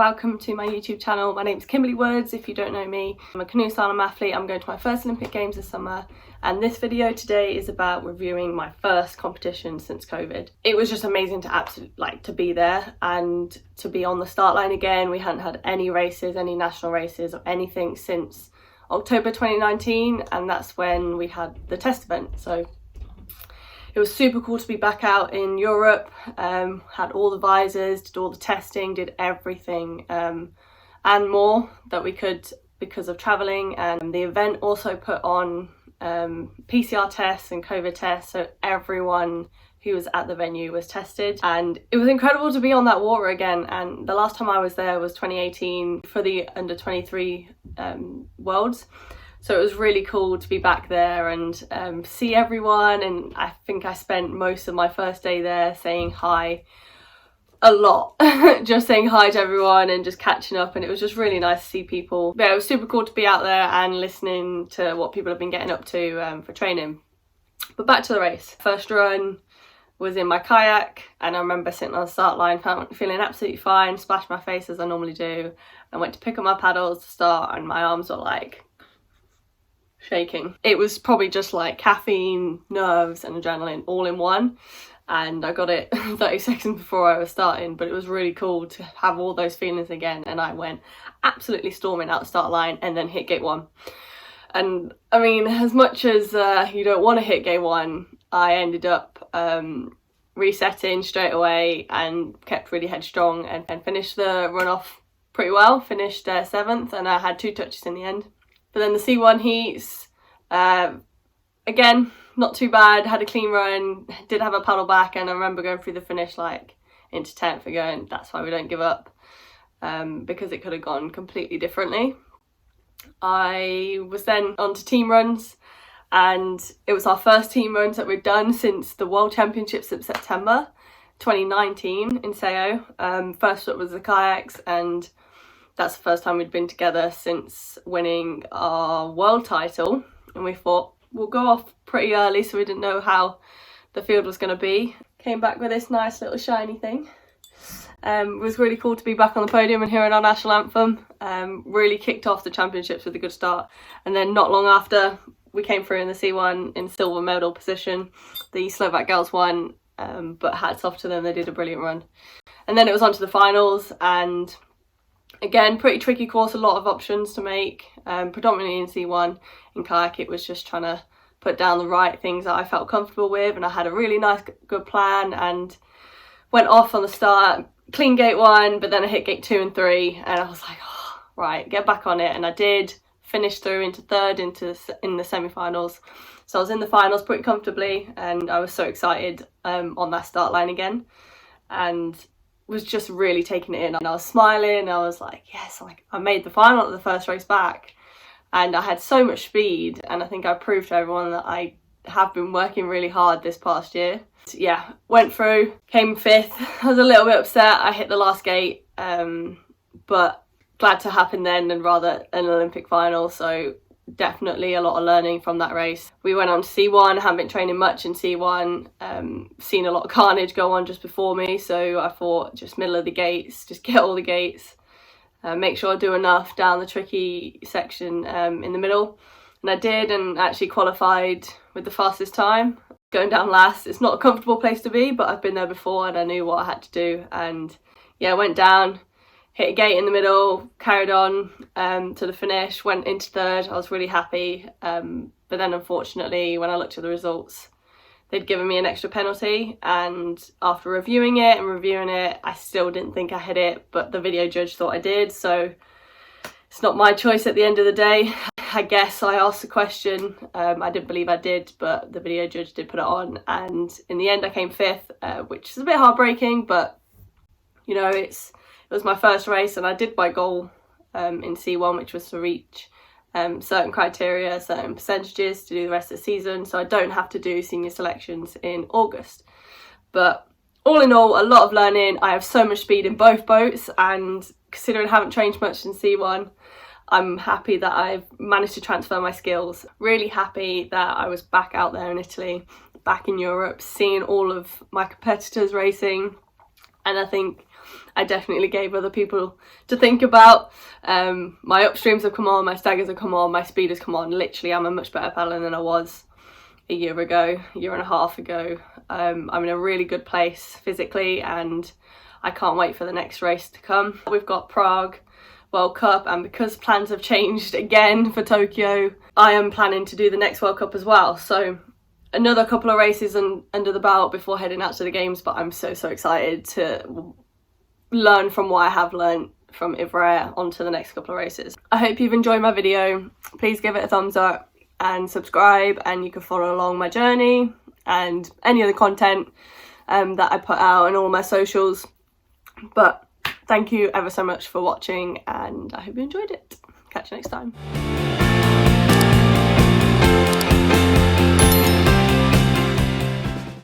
welcome to my YouTube channel. My name's Kimberley Woods, if you don't know me. I'm a canoe slalom athlete. I'm going to my first Olympic Games this summer, and this video today is about reviewing my first competition since COVID. It was just amazing to be there and to be on the start line again. We hadn't had any races, any national races or anything since October 2019, and that's when we had the test event. So it was super cool to be back out in Europe, had all the visors, did all the testing, did everything and more that we could because of travelling. And the event also put on PCR tests and COVID tests, so everyone who was at the venue was tested. And it was incredible to be on that water again. And the last time I was there was 2018 for the under 23 Worlds. So it was really cool to be back there and see everyone. And I think I spent most of my first day there saying hi a lot, just saying hi to everyone and just catching up. And it was just really nice to see people. But it was super cool to be out there and listening to what people have been getting up to for training. But back to the race. First run was in my kayak, and I remember sitting on the start line feeling absolutely fine, splashed my face as I normally do. I went to pick up my paddles to start and my arms were like shaking. It was probably just like caffeine, nerves and adrenaline all in one, and I got it 30 seconds before I was starting. But it was really cool to have all those feelings again, and I went absolutely storming out the start line and then hit gate one. And I mean, as much as you don't want to hit gate one, I ended up resetting straight away and kept really headstrong and finished the run off pretty well. Finished 7th, and I had 2 touches in the end. But then the C1 heats, again, not too bad, had a clean run, did have a paddle back, and I remember going through the finish like into 10th and going, that's why we don't give up, because it could have gone completely differently. I was then on to team runs, and it was our first team runs that we'd done since the World Championships of September 2019 in Sao. First up was the kayaks, and that's the first time we'd been together since winning our world title. And we thought we'll go off pretty early, so we didn't know how the field was going to be. Came back with this nice little shiny thing. It was really cool to be back on the podium and hearing our national anthem. Really kicked off the championships with a good start. And then not long after, we came through in the C1 in silver medal position. The Slovak girls won, but hats off to them, they did a brilliant run. And then it was on to the finals, and again, pretty tricky course, a lot of options to make, predominantly in C1. In kayak, it was just trying to put down the right things that I felt comfortable with, and I had a really nice, good plan and went off on the start, clean gate 1, but then I hit gate 2 and 3, and I was like, oh, right, get back on it. And I did finish through into 3rd in the semi-finals. So I was in the finals pretty comfortably, and I was so excited on that start line again, and was just really taking it in. And I was smiling, I was like, yes, I made the final at the first race back, and I had so much speed, and I think I proved to everyone that I have been working really hard this past year. So yeah, went through, came 5th. I was a little bit upset I hit the last gate, but glad to happen then and rather an Olympic final. So definitely a lot of learning from that race. We went on to C1, hadn't been training much in C1, seen a lot of carnage go on just before me, so I thought just middle of the gates, just get all the gates, make sure I do enough down the tricky section in the middle. And I did, and actually qualified with the fastest time. Going down last, it's not a comfortable place to be, but I've been there before and I knew what I had to do. And yeah, went down, hit a gate in the middle, carried on to the finish, went into 3rd. I was really happy, but then unfortunately when I looked at the results, they'd given me an extra penalty, and after reviewing it, I still didn't think I hit it, but the video judge thought I did, so it's not my choice at the end of the day. I guess I asked the question, I didn't believe I did, but the video judge did put it on, and in the end I came 5th, which is a bit heartbreaking, but you know, it was my first race, and I did my goal in C1, which was to reach certain criteria, certain percentages to do the rest of the season, so I don't have to do senior selections in August. But all in all, a lot of learning. I have so much speed in both boats, and considering I haven't changed much in C1, I'm happy that I've managed to transfer my skills. Really happy that I was back out there in Italy, back in Europe, seeing all of my competitors racing. And I think I definitely gave other people to think about. My upstreams have come on, my staggers have come on, my speed has come on. Literally, I'm a much better paddler than I was a year and a half ago. I'm in a really good place physically, and I can't wait for the next race to come. We've got Prague World Cup, and because plans have changed again for Tokyo, I am planning to do the next World Cup as well. So another couple of races under the belt before heading out to the games, but I'm so excited to learn from what I have learned from Ivrea onto the next couple of races. I hope you've enjoyed my video. Please give it a thumbs up and subscribe, and you can follow along my journey and any other content that I put out on all my socials. But thank you ever so much for watching, and I hope you enjoyed it. Catch you next time.